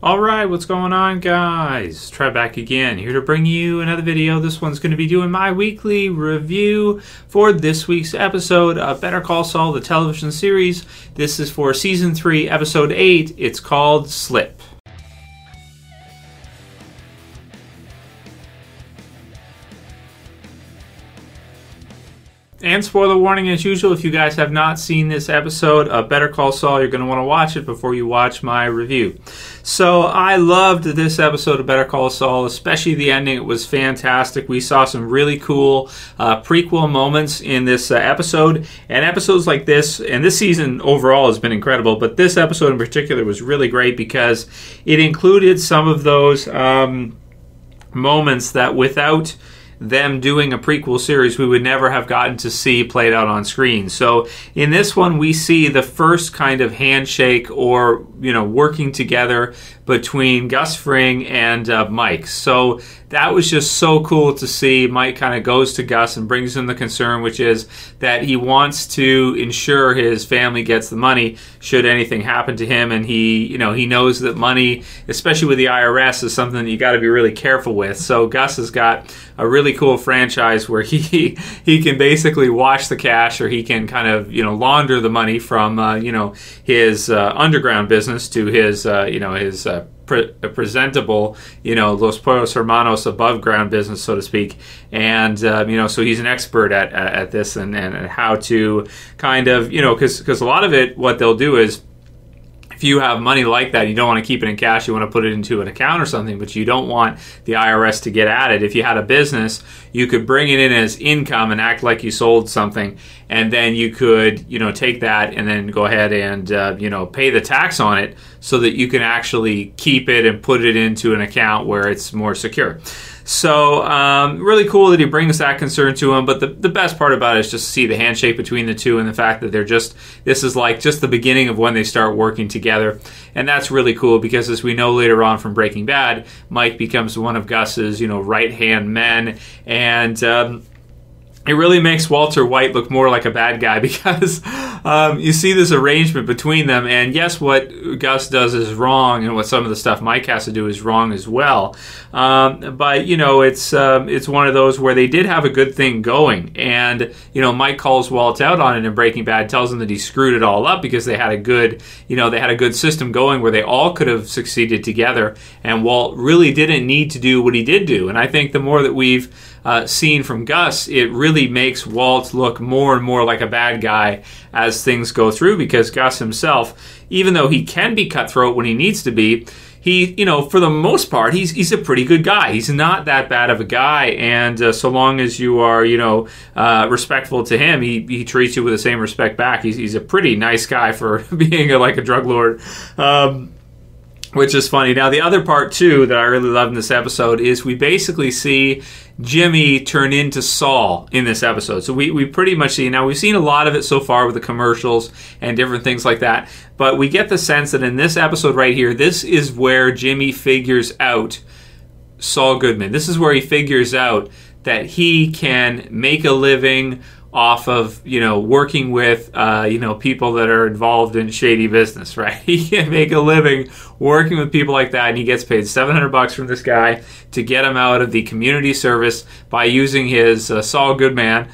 Alright, what's going on, guys? Trev back again, here to bring you another video. This one's going to be doing my weekly review for this week's episode of Better Call Saul, the television series. This is for Season 3, Episode 8. It's called Slip. And spoiler warning as usual, if you guys have not seen this episode of Better Call Saul, you're going to want to watch it before you watch my review. So I loved this episode of Better Call Saul, especially the ending. It was fantastic. We saw some really cool prequel moments in this episode. And episodes like this, and this season overall has been incredible, but this episode in particular was really great because it included some of those moments that without them doing a prequel series we would never have gotten to see played out on screen. So in this one we see the first kind of handshake or working together between Gus Fring and Mike. So that was just so cool to see. Mike kind of goes to Gus and brings him the concern, which is that he wants to ensure his family gets the money should anything happen to him, and he knows that money, especially with the IRS, is something that you got to be really careful with. So Gus has got a really cool franchise where he can basically wash the cash, or he can kind of launder the money from his underground business to his presentable, Los Pollos Hermanos above ground business, so to speak. And, so he's an expert at this and how to kind of, because a lot of it, what they'll do is, if you have money like that, you don't want to keep it in cash, you want to put it into an account or something, but you don't want the IRS to get at it. If you had a business, you could bring it in as income and act like you sold something, and then you could, take that and then go ahead and, pay the tax on it so that you can actually keep it and put it into an account where it's more secure. So really cool that he brings that concern to him, but the best part about it is just to see the handshake between the two and the fact that this is like just the beginning of when they start working together. And that's really cool because, as we know later on from Breaking Bad, Mike becomes one of Gus's, right-hand men, and it really makes Walter White look more like a bad guy because you see this arrangement between them, and yes, what Gus does is wrong, and what some of the stuff Mike has to do is wrong as well. But it's one of those where they did have a good thing going, and Mike calls Walt out on it in Breaking Bad, tells him that he screwed it all up because they had a good system going where they all could have succeeded together, and Walt really didn't need to do what he did do. And I think the more that we've seen from Gus, it really makes Walt look more and more like a bad guy as things go through, because Gus himself, even though he can be cutthroat when he needs to be, he, for the most part, he's a pretty good guy. He's not that bad of a guy, and so long as you are, respectful to him, he treats you with the same respect back. He's a pretty nice guy for being like a drug lord. Which is funny. Now, the other part, too, that I really love in this episode is we basically see Jimmy turn into Saul in this episode. So we pretty much see, now we've seen a lot of it so far with the commercials and different things like that, but we get the sense that in this episode right here, this is where Jimmy figures out Saul Goodman. This is where he figures out that he can make a living off of, working with, people that are involved in shady business, right? He can make a living working with people like that, and he gets paid $700 from this guy to get him out of the community service by using his Saul Goodman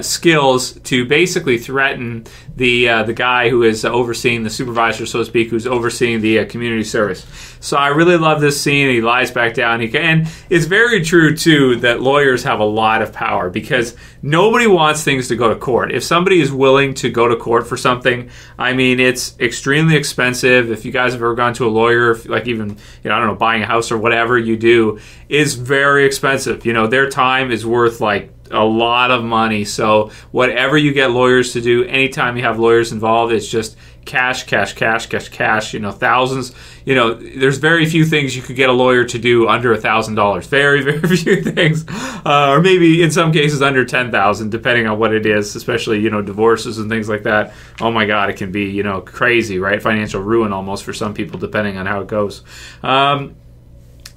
skills to basically threaten the guy who is overseeing, the supervisor, so to speak, who's overseeing the community service. So I really love this scene. He lies back down. And it's very true, too, that lawyers have a lot of power because nobody wants things to go to court. If somebody is willing to go to court for something, I mean, it's extremely expensive. If you guys have ever gone to a lawyer, like even, buying a house or whatever you do, is very expensive. Their time is worth like a lot of money. So whatever you get lawyers to do, anytime you have lawyers involved, it's just cash, thousands. There's very few things you could get a lawyer to do under $1,000. Very, very few things. Or maybe in some cases under $10,000, depending on what it is, especially, divorces and things like that. Oh my God, it can be, crazy, right? Financial ruin almost for some people, depending on how it goes.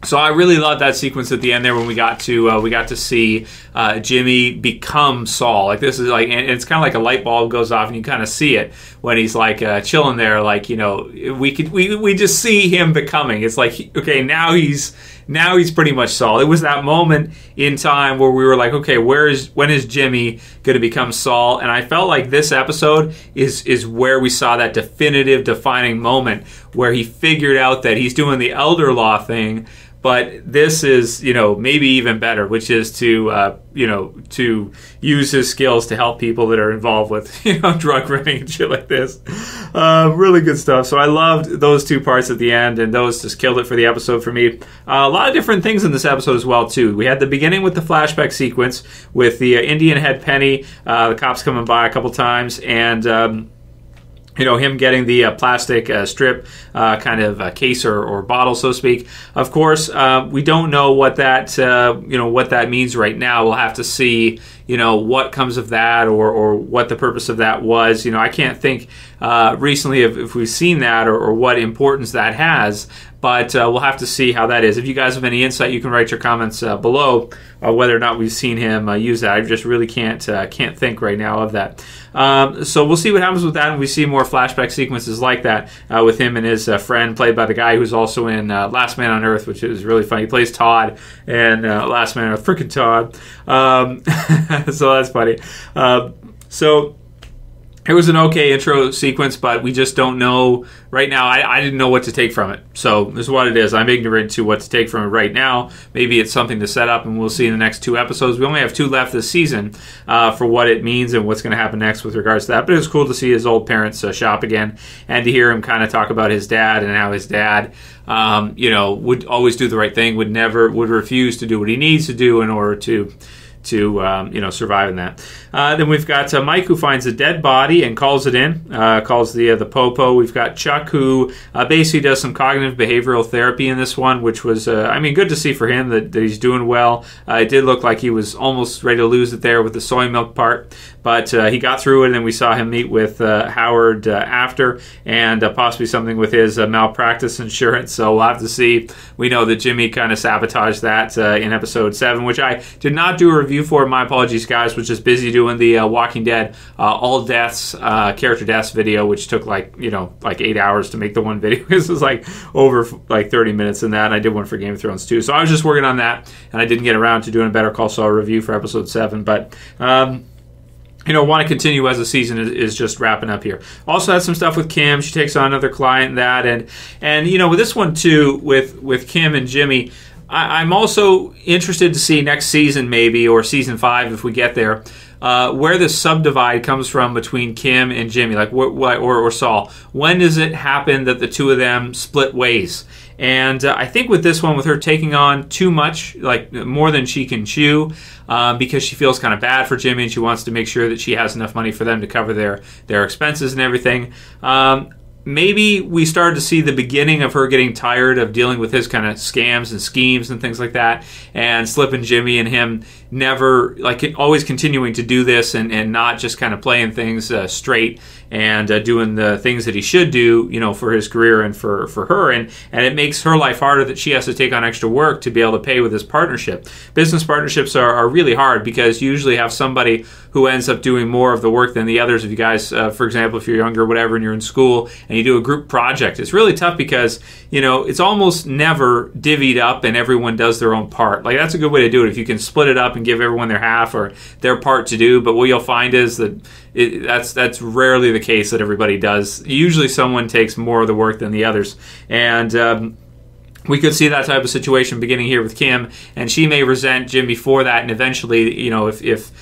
So I really loved that sequence at the end there when we got to see Jimmy become Saul. Like this is like, and it's kind of like a light bulb goes off, and you kind of see it when he's like chilling there. Like, you know, we just see him becoming. It's like, okay, now he's pretty much Saul. It was that moment in time where we were like, okay, when is Jimmy going to become Saul? And I felt like this episode is where we saw that definitive, defining moment where he figured out that he's doing the elder law thing. But this is, you know, maybe even better, which is to, you know, to use his skills to help people that are involved with, you know, drug running and shit like this. Really good stuff. So I loved those two parts at the end, and those just killed it for the episode for me. A lot of different things in this episode as well, too. We had the beginning with the flashback sequence with the Indian head Penny, the cops coming by a couple times, and you know, him getting the plastic strip kind of case or bottle, so to speak. Of course, we don't know what that you know, what that means right now. We'll have to see, you know, what comes of that or what the purpose of that was. You know, I can't think recently if we've seen that or what importance that has. But we'll have to see how that is. If you guys have any insight, you can write your comments below whether or not we've seen him use that. I just really can't think right now of that. So we'll see what happens with that, and we see more flashback sequences like that with him and his friend, played by the guy who's also in Last Man on Earth, which is really funny. He plays Todd in Last Man on Earth. Frickin' Todd. So that's funny. So it was an okay intro sequence, but we just don't know right now. I didn't know what to take from it. So this is what it is. I'm ignorant to what to take from it right now. Maybe it's something to set up, and we'll see in the next 2 episodes. We only have 2 left this season for what it means and what's going to happen next with regards to that. But it was cool to see his old parents shop again, and to hear him kind of talk about his dad and how his dad, you know, would always do the right thing, would refuse to do what he needs to do in order to you know, survive in that. Then we've got Mike, who finds a dead body and calls it in, calls the popo. We've got Chuck, who basically does some cognitive behavioral therapy in this one, which was, I mean, good to see for him that he's doing well. It did look like he was almost ready to lose it there with the soy milk part, but he got through it, and then we saw him meet with Howard after, and possibly something with his malpractice insurance. So we'll have to see. We know that Jimmy kind of sabotaged that in episode 7, which I did not do a review for. My apologies, guys. Was just busy doing the Walking Dead all deaths, character deaths video, which took like 8 hours to make the one video. This was like over like 30 minutes in that, and I did one for Game of Thrones too. So I was just working on that, and I didn't get around to doing a Better Call Saul review for episode 7, but you know, want to continue as the season is just wrapping up here. Also had some stuff with Kim. She takes on another client in that, and you know, with this one too, with Kim and Jimmy, I'm also interested to see next season, maybe, or season 5 if we get there, where the subdivide comes from between Kim and Jimmy, like or Saul. When does it happen that the two of them split ways? And I think with this one, with her taking on too much, like more than she can chew, because she feels kind of bad for Jimmy, and she wants to make sure that she has enough money for them to cover their expenses and everything. Maybe we started to see the beginning of her getting tired of dealing with his kind of scams and schemes and things like that, and slipping Jimmy and him never, like, always continuing to do this and not just kind of playing things straight and doing the things that he should do, you know, for his career and for her. And it makes her life harder that she has to take on extra work to be able to pay with this partnership. Business partnerships are really hard because you usually have somebody who ends up doing more of the work than the others. If you guys, for example, if you're younger or whatever and you're in school and you do a group project, it's really tough because, you know, it's almost never divvied up and everyone does their own part. Like, that's a good way to do it if you can split it up and give everyone their half or their part to do. But what you'll find is that that's rarely the case that everybody does. Usually someone takes more of the work than the others. And we could see that type of situation beginning here with Kim, and she may resent Jimmy for that, and eventually, you know, if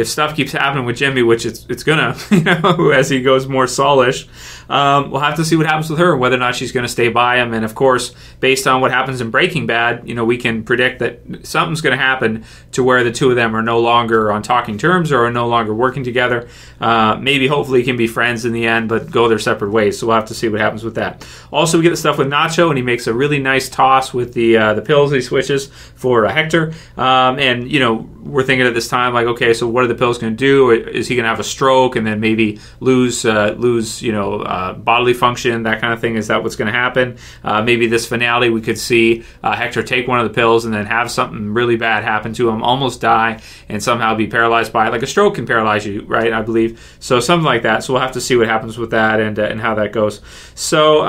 stuff keeps happening with Jimmy, which it's gonna, you know, as he goes more Saulish, we'll have to see what happens with her, whether or not she's going to stay by him. And of course, based on what happens in Breaking Bad, you know, we can predict that something's going to happen to where the two of them are no longer on talking terms or are no longer working together. Maybe, hopefully, can be friends in the end, but go their separate ways. So we'll have to see what happens with that. Also, we get the stuff with Nacho, and he makes a really nice toss with the pills he switches for Hector. And you know, we're thinking at this time, like, okay, so what what are the pills going to do? Is he going to have a stroke and then maybe lose bodily function, that kind of thing? Is that what's going to happen? Maybe this finale we could see Hector take one of the pills and then have something really bad happen to him, almost die, and somehow be paralyzed by it. Like a stroke can paralyze you, right? I believe. So something like that. So we'll have to see what happens with that and how that goes. So,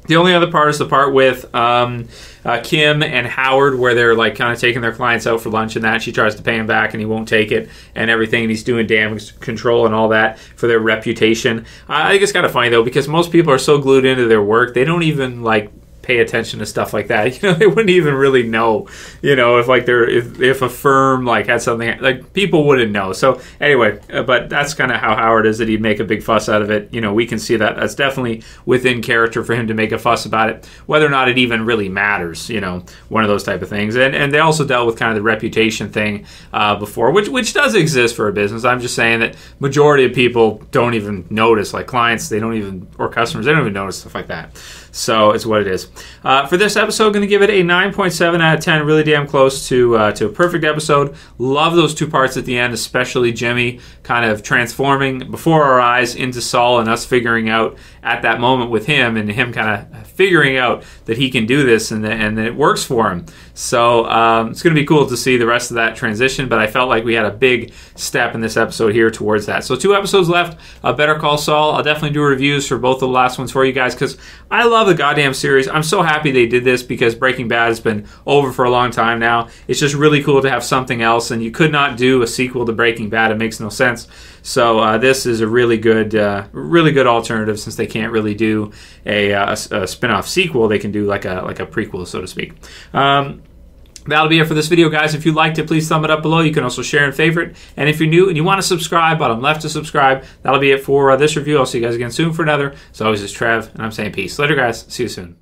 the only other part is the part with Kim and Howard, where they're like kind of taking their clients out for lunch and that. She tries to pay him back and he won't take it and everything, and he's doing damage control and all that for their reputation. I think it's kind of funny though, because most people are so glued into their work, they don't even like pay attention to stuff like that. They wouldn't even really know, if a firm like had something, like people wouldn't know. So anyway, but that's kind of how Howard is, that he'd make a big fuss out of it. We can see that that's definitely within character for him to make a fuss about it, whether or not it even really matters, one of those type of things. And they also dealt with kind of the reputation thing before, which does exist for a business. I'm just saying that majority of people don't even notice, like clients, or customers, they don't even notice stuff like that. So it's what it is. For this episode, going to give it a 9.7 out of 10. Really damn close to a perfect episode. Love those two parts at the end, especially Jimmy kind of transforming before our eyes into Saul, and us figuring out at that moment with him, and him kind of figuring out that he can do this and that it works for him. So it's going to be cool to see the rest of that transition, but I felt like we had a big step in this episode here towards that. So 2 episodes left of Better Call Saul. I'll definitely do reviews for both of the last ones for you guys, because I love the goddamn series. I'm so happy they did this, because Breaking Bad has been over for a long time now. It's just really cool to have something else, and you could not do a sequel to Breaking Bad. It makes no sense. So this is a really good alternative, since they can't really do a spin-off sequel. They can do like a prequel, so to speak. That'll be it for this video, guys. If you liked it, please thumb it up below. You can also share and favorite. And if you're new and you want to subscribe, bottom left to subscribe. That'll be it for this review. I'll see you guys again soon for another. As always, it's Trev, and I'm saying peace. Later, guys. See you soon.